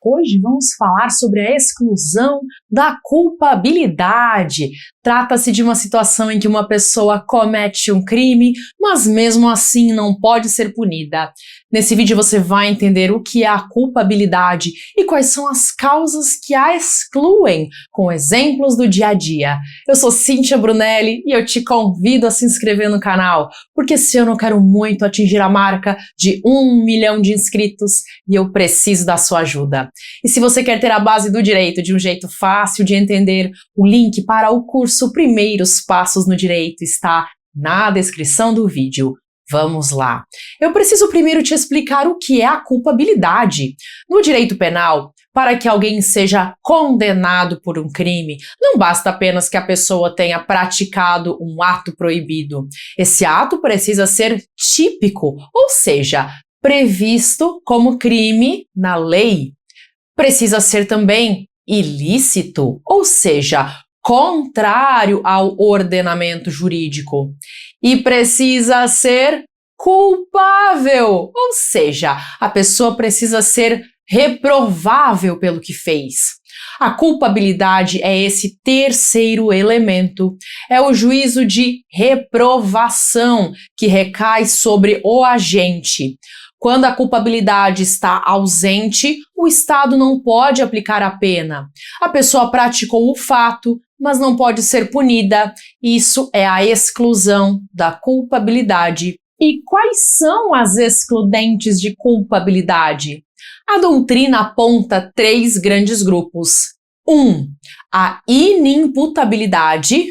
Hoje vamos falar sobre a exclusão da culpabilidade. Trata-se de uma situação em que uma pessoa comete um crime, mas mesmo assim não pode ser punida. Nesse vídeo você vai entender o que é a culpabilidade e quais são as causas que a excluem, com exemplos do dia a dia. Eu sou Cíntia Brunelli e eu te convido a se inscrever no canal, porque esse ano eu quero muito atingir a marca de 1 milhão de inscritos e eu preciso da sua ajuda. E se você quer ter a base do direito de um jeito fácil de entender, o link para o curso Primeiros Passos no Direito está na descrição do vídeo. Vamos lá. Eu preciso primeiro te explicar o que é a culpabilidade. No direito penal, para que alguém seja condenado por um crime, não basta apenas que a pessoa tenha praticado um ato proibido. Esse ato precisa ser típico, ou seja, previsto como crime na lei. Precisa ser também ilícito, ou seja, contrário ao ordenamento jurídico. E precisa ser culpável, ou seja, a pessoa precisa ser reprovável pelo que fez. A culpabilidade é esse terceiro elemento, é o juízo de reprovação que recai sobre o agente. Quando a culpabilidade está ausente, o Estado não pode aplicar a pena. A pessoa praticou o fato, mas não pode ser punida. Isso é a exclusão da culpabilidade. E quais são as excludentes de culpabilidade? A doutrina aponta 3 grandes grupos. 1. A inimputabilidade.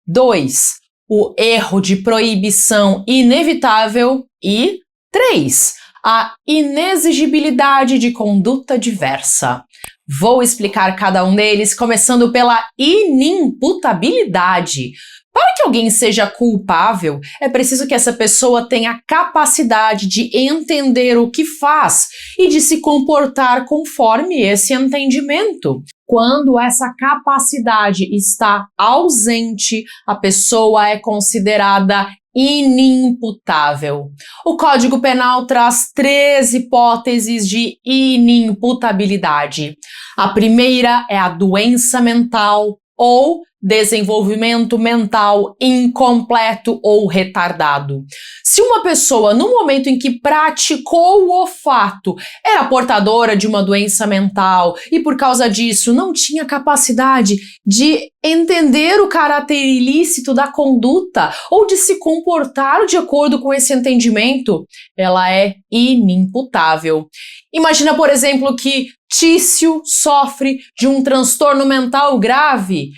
2. O erro de proibição inevitável. E 3. A inexigibilidade de conduta diversa. Vou explicar cada um deles, começando pela inimputabilidade. Para que alguém seja culpável, é preciso que essa pessoa tenha capacidade de entender o que faz e de se comportar conforme esse entendimento. Quando essa capacidade está ausente, a pessoa é considerada inimputável. O Código Penal traz 3 hipóteses de inimputabilidade. A primeira é a doença mental ou desenvolvimento mental incompleto ou retardado. Se uma pessoa, no momento em que praticou o fato, era portadora de uma doença mental e por causa disso não tinha capacidade de entender o caráter ilícito da conduta ou de se comportar de acordo com esse entendimento, ela é inimputável. Imagina, por exemplo, que Tício sofre de um transtorno mental grave.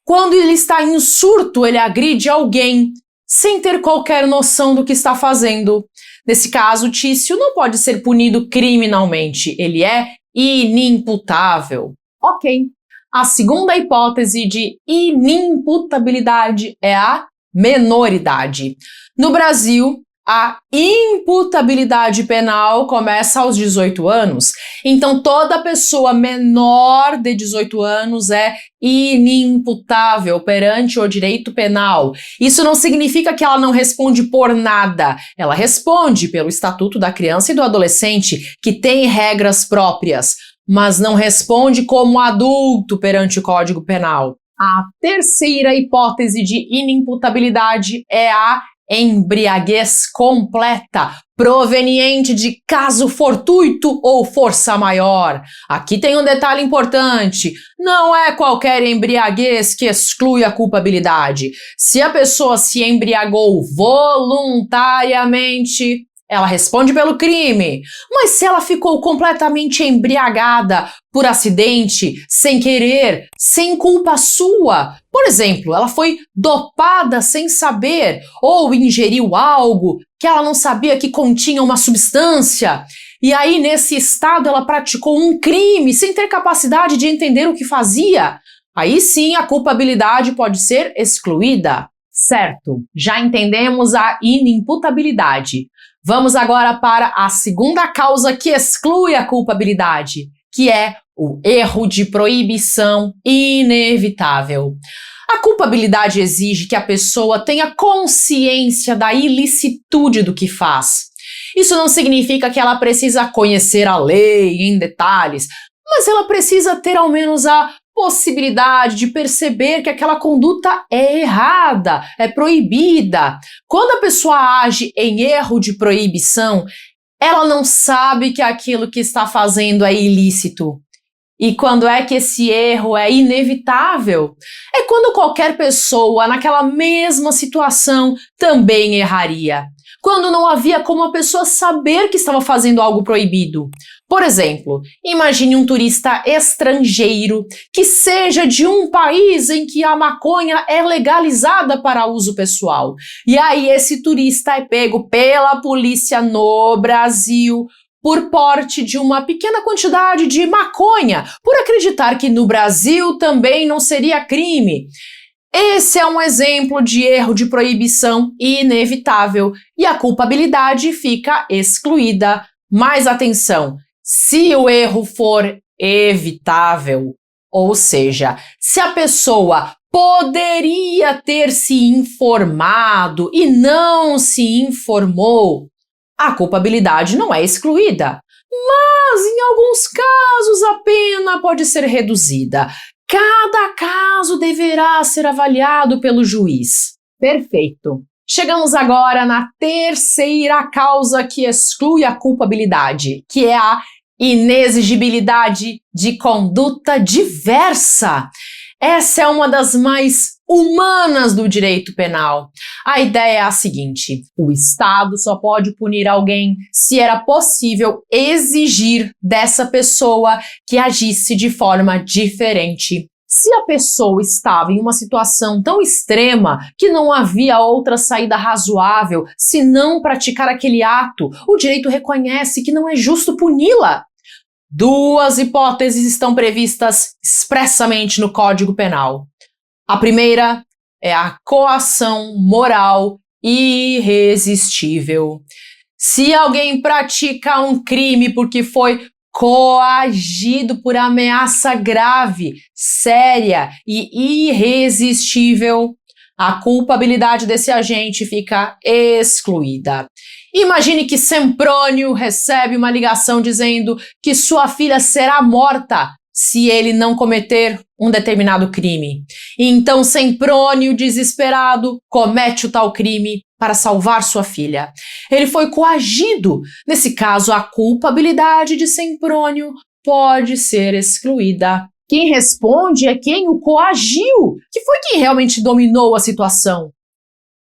Quando ele está em surto, ele agride alguém sem ter qualquer noção do que está fazendo. Nesse caso, Tício não pode ser punido criminalmente, ele é inimputável. Ok. A segunda hipótese de inimputabilidade é a menoridade. No Brasil, a imputabilidade penal começa aos 18 anos, então toda pessoa menor de 18 anos é inimputável perante o direito penal. Isso não significa que ela não responde por nada, ela responde pelo Estatuto da Criança e do Adolescente, que tem regras próprias, mas não responde como adulto perante o Código Penal. A terceira hipótese de inimputabilidade é a embriaguez completa, proveniente de caso fortuito ou força maior. Aqui tem um detalhe importante: não é qualquer embriaguez que exclui a culpabilidade. Se a pessoa se embriagou voluntariamente, ela responde pelo crime. Mas se ela ficou completamente embriagada por acidente, sem querer, sem culpa sua, por exemplo, ela foi dopada sem saber ou ingeriu algo que ela não sabia que continha uma substância, e aí nesse estado ela praticou um crime sem ter capacidade de entender o que fazia, aí sim a culpabilidade pode ser excluída. Certo, já entendemos a inimputabilidade. Vamos agora para a segunda causa que exclui a culpabilidade, que é o erro de proibição inevitável. A culpabilidade exige que a pessoa tenha consciência da ilicitude do que faz. Isso não significa que ela precisa conhecer a lei em detalhes, mas ela precisa ter ao menos a possibilidade de perceber que aquela conduta é errada, é proibida. Quando a pessoa age em erro de proibição, ela não sabe que aquilo que está fazendo é ilícito. E quando é que esse erro é inevitável? É quando qualquer pessoa naquela mesma situação também erraria. Quando não havia como a pessoa saber que estava fazendo algo proibido. Por exemplo, imagine um turista estrangeiro que seja de um país em que a maconha é legalizada para uso pessoal. E aí esse turista é pego pela polícia no Brasil por porte de uma pequena quantidade de maconha, por acreditar que no Brasil também não seria crime. Esse é um exemplo de erro de proibição inevitável e a culpabilidade fica excluída. Mas atenção, se o erro for evitável, ou seja, se a pessoa poderia ter se informado e não se informou, a culpabilidade não é excluída. Mas em alguns casos a pena pode ser reduzida. Cada caso deverá ser avaliado pelo juiz. Perfeito. Chegamos agora na terceira causa que exclui a culpabilidade, que é a inexigibilidade de conduta diversa. Essa é uma das mais humanas do direito penal. A ideia é a seguinte: o Estado só pode punir alguém se era possível exigir dessa pessoa que agisse de forma diferente. Se a pessoa estava em uma situação tão extrema que não havia outra saída razoável se não praticar aquele ato, o direito reconhece que não é justo puni-la. Duas hipóteses estão previstas expressamente no Código Penal. A primeira é a coação moral irresistível. Se alguém pratica um crime porque foi coagido por ameaça grave, séria e irresistível, a culpabilidade desse agente fica excluída. Imagine que Semprônio recebe uma ligação dizendo que sua filha será morta se ele não cometer um determinado crime. E então Semprônio, desesperado, comete o tal crime para salvar sua filha. Ele foi coagido. Nesse caso, a culpabilidade de Semprônio pode ser excluída. Quem responde é quem o coagiu, que foi quem realmente dominou a situação.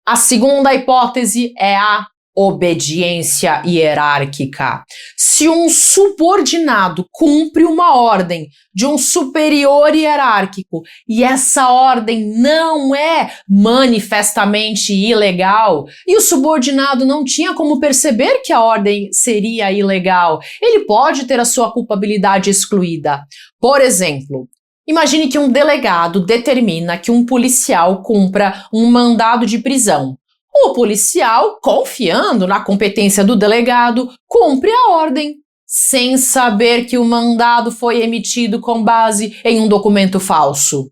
A segunda hipótese é a obediência hierárquica. Se um subordinado cumpre uma ordem de um superior hierárquico e essa ordem não é manifestamente ilegal e o subordinado não tinha como perceber que a ordem seria ilegal, ele pode ter a sua culpabilidade excluída. Por exemplo, imagine que um delegado determina que um policial cumpra um mandado de prisão. O policial, confiando na competência do delegado, cumpre a ordem, sem saber que o mandado foi emitido com base em um documento falso.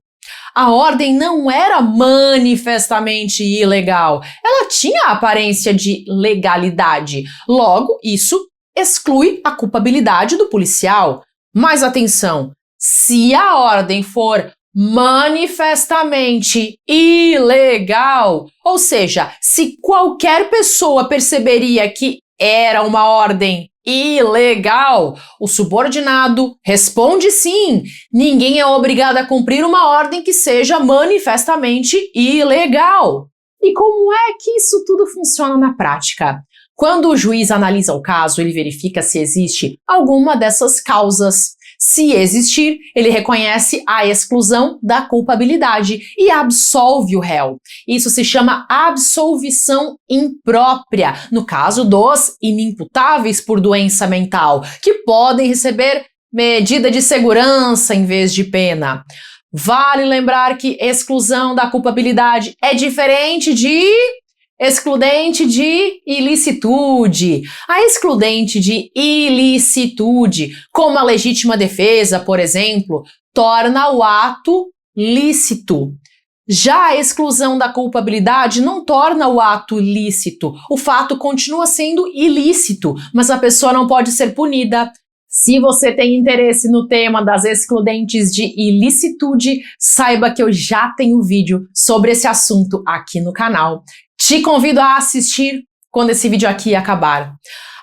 A ordem não era manifestamente ilegal, ela tinha a aparência de legalidade. Logo, isso exclui a culpabilidade do policial. Mas atenção, se a ordem for manifestamente ilegal, ou seja, se qualquer pessoa perceberia que era uma ordem ilegal, o subordinado responde sim. Ninguém é obrigado a cumprir uma ordem que seja manifestamente ilegal. E como é que isso tudo funciona na prática? Quando o juiz analisa o caso, ele verifica se existe alguma dessas causas. Se existir, ele reconhece a exclusão da culpabilidade e absolve o réu. Isso se chama absolvição imprópria, no caso dos inimputáveis por doença mental, que podem receber medida de segurança em vez de pena. Vale lembrar que exclusão da culpabilidade é diferente de excludente de ilicitude. A excludente de ilicitude, como a legítima defesa, por exemplo, torna o ato lícito. Já a exclusão da culpabilidade não torna o ato lícito. O fato continua sendo ilícito, mas a pessoa não pode ser punida. Se você tem interesse no tema das excludentes de ilicitude, saiba que eu já tenho vídeo sobre esse assunto aqui no canal. Te convido a assistir quando esse vídeo aqui acabar.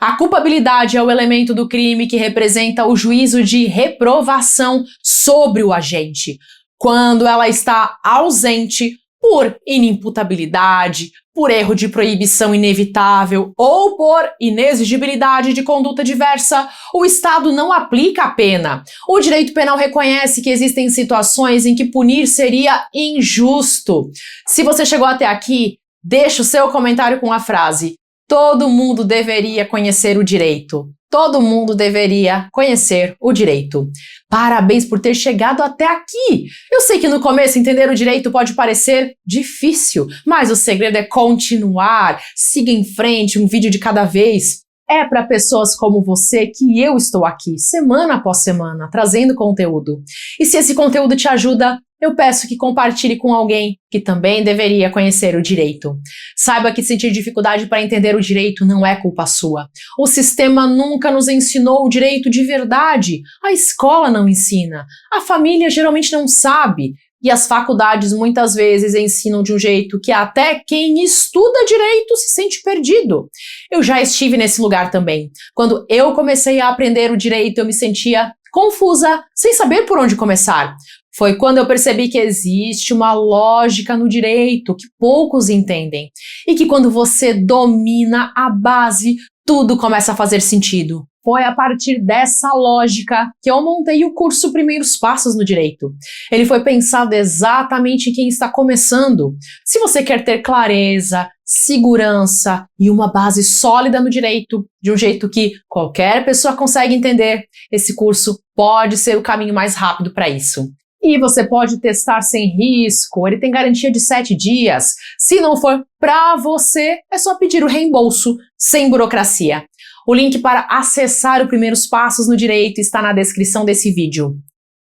A culpabilidade é o elemento do crime que representa o juízo de reprovação sobre o agente. Quando ela está ausente por inimputabilidade, por erro de proibição inevitável ou por inexigibilidade de conduta diversa, o Estado não aplica a pena. O direito penal reconhece que existem situações em que punir seria injusto. Se você chegou até aqui, deixe o seu comentário com a frase: todo mundo deveria conhecer o direito. Todo mundo deveria conhecer o direito. Parabéns por ter chegado até aqui! Eu sei que no começo entender o direito pode parecer difícil, mas o segredo é continuar, siga em frente, um vídeo de cada vez. É para pessoas como você que eu estou aqui, semana após semana, trazendo conteúdo. E se esse conteúdo te ajuda, eu peço que compartilhe com alguém que também deveria conhecer o direito. Saiba que sentir dificuldade para entender o direito não é culpa sua. O sistema nunca nos ensinou o direito de verdade. A escola não ensina. A família geralmente não sabe. E as faculdades muitas vezes ensinam de um jeito que até quem estuda direito se sente perdido. Eu já estive nesse lugar também. Quando eu comecei a aprender o direito, eu me sentia confusa, sem saber por onde começar. Foi quando eu percebi que existe uma lógica no direito que poucos entendem e que quando você domina a base, tudo começa a fazer sentido. Foi a partir dessa lógica que eu montei o curso Primeiros Passos no Direito. Ele foi pensado exatamente em quem está começando. Se você quer ter clareza, segurança e uma base sólida no direito, de um jeito que qualquer pessoa consegue entender, esse curso pode ser o caminho mais rápido para isso. E você pode testar sem risco, ele tem garantia de 7 dias. Se não for para você, é só pedir o reembolso, sem burocracia. O link para acessar os Primeiros Passos no Direito está na descrição desse vídeo.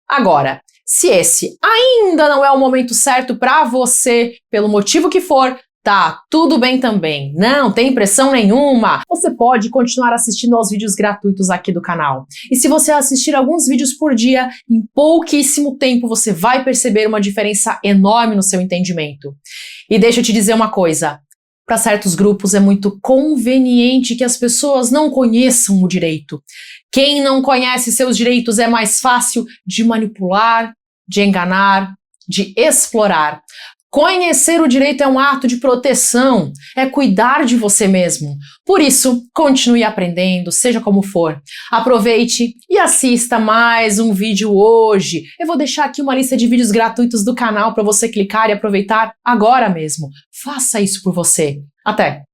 Agora, se esse ainda não é o momento certo para você, pelo motivo que for, tá tudo bem também, não tem pressão nenhuma. Você pode continuar assistindo aos vídeos gratuitos aqui do canal. E se você assistir alguns vídeos por dia, em pouquíssimo tempo você vai perceber uma diferença enorme no seu entendimento. E deixa eu te dizer uma coisa, para certos grupos é muito conveniente que as pessoas não conheçam o direito. Quem não conhece seus direitos é mais fácil de manipular, de enganar, de explorar. Conhecer o direito é um ato de proteção, é cuidar de você mesmo. Por isso, continue aprendendo, seja como for. Aproveite e assista mais um vídeo hoje. Eu vou deixar aqui uma lista de vídeos gratuitos do canal para você clicar e aproveitar agora mesmo. Faça isso por você. Até!